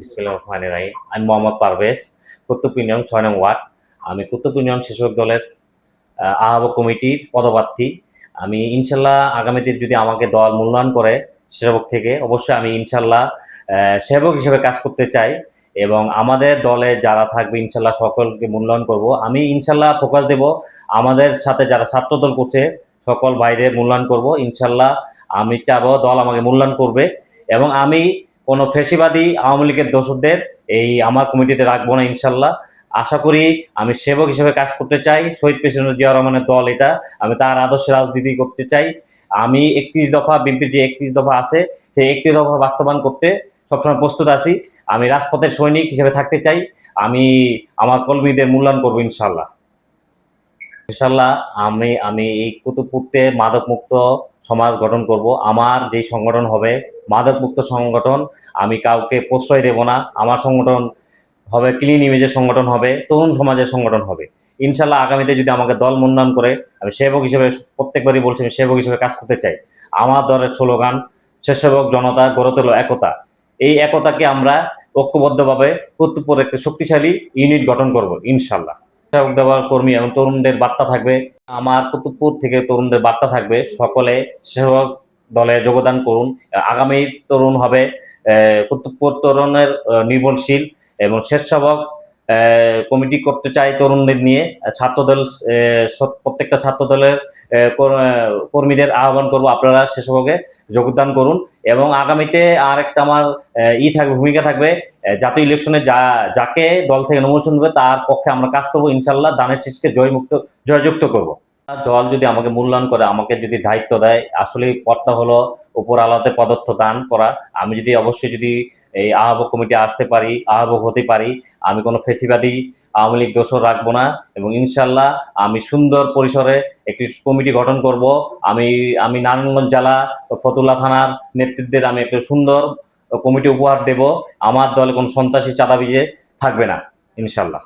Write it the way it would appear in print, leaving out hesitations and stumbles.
বিসমিল্লাহির রহমানির রহিম। আমি মোহাম্মদ পারভেজ, কুতুব ইউনিয়ন ৬ নং ওয়ার্ড। আমি কুতুব ইউনিয়ন স্বেচ্ছাসেবক দলের আহ্বায়ক কমিটির পদপ্রার্থী। আমি ইনশাল্লাহ আগামীতে যদি আমাকে দল মূল্যায়ন করে স্বেচ্ছাসেবক থেকে, অবশ্যই আমি ইনশাল্লাহ সেবক হিসেবে কাজ করতে চাই এবং আমাদের দলে যারা থাকবে ইনশাল্লাহ সকলকে মূল্যায়ন করব। আমি ইনশাল্লাহ ফোকাস দেব আমাদের সাথে যারা ছাত্রদল করছে সকল ভাইদের মূল্যায়ন করব ইনশাল্লাহ। আমি চাবো দল আমাকে মূল্যায়ন করবে এবং আমি কোনো ফেসিবাদী আওয়ামী লীগের দোসরদের এই আমার কমিটিতে রাখবো না ইনশাল্লাহ। আশা করি আমি সেবক হিসেবে কাজ করতে চাই। শহীদ প্রেসিডেন্ট জিয়া রহমানের দল এটা, আমি তার আদর্শে রাজনীতি করতে চাই। আমি 31 দফা বিএনপির যে 31 দফা আছে সেই 31 দফা বাস্তবায়ন করতে সবসময় প্রস্তুত আছি। আমি রাজপথের সৈনিক হিসেবে থাকতে চাই। আমি আমার কর্মীদের মূল্যায়ন করবো ইনশাল্লাহ। ইনশাল্লাহ আমি আমি এই কুতুবপুরতে মাদক মুক্ত সমাজ গঠন করব। আমার যে সংগঠন হবে মাদক মুক্ত সংগঠন, আমি কাউকে প্রশ্রয় দেব না। আমার সংগঠন হবে ক্লিন ইমেজের সংগঠন হবে, তরুণ সমাজের সংগঠন হবে ইনশাল্লাহ। আগামীতে যদি আমাকে দল মনোনয়ন করে, আমি সেবক হিসেবে প্রত্যেকবারই বলছি আমি সেবক হিসেবে কাজ করতে চাই। আমার দলের স্লোগান স্বেচ্ছাসেবক জনতা গড়ে তোলো একতা। এই একতাকে আমরা ঐক্যবদ্ধভাবে কুতুবপুর একটি শক্তিশালী ইউনিট গঠন করব ইনশাল্লাহ। স্বেচ্ছাসেবক দেওয়ার কর্মী এবং তরুণদের বার্তা থাকবে, আমার কুতুবপুর থেকে তরুণদের বার্তা থাকবে, সকলে স্বেচ্ছাসেবক দলে যোগদান করুন। আগামী তরুণ হবে কুতুবপুর তরুণের নির্ভরশীল এবং স্বেচ্ছাসেবক কমিটি করতে চাই তরুণদের নিয়ে। ছাত্রদল প্রত্যেকটা ছাত্রদলের কর্মীদের আহ্বান করব আপনারা স্বেচ্ছাসেবকে যোগদান করুন। এবং আগামীতে আর একটা আমার থাকবে, ভূমিকা থাকবে, জাতীয় ইলেকশনে যাকে দল থেকে নমিনেশন দেবে তার পক্ষে আমরা কাজ করবো ইনশাল্লাহ। দানের শীষকে জয়যুক্ত করব। দল যদি আমাকে মূল্যায়ন করে, আমাকে যদি দায়িত্ব দেয়, আসলে পদটা হলো উপর আলাদা পদার্থ দান করা। আমি যদি অবশ্যই যদি এই আহ্বায়ক কমিটি আসতে পারি, আহ্বায়ক হতে পারি, আমি কোনো ফেসিবাদী আওয়ামী লীগ দোষর রাখবো না এবং ইনশাল্লাহ আমি সুন্দর পরিসরে একটি কমিটি গঠন করব। আমি নারায়ণগঞ্জ জেলা ফতুল্লা থানার নেতৃত্বের আমি একটা সুন্দর কমিটি উপহার দেব। আমার দলে কোনো সন্ত্রাসী চাঁদাবাজি থাকবে না ইনশাল্লাহ।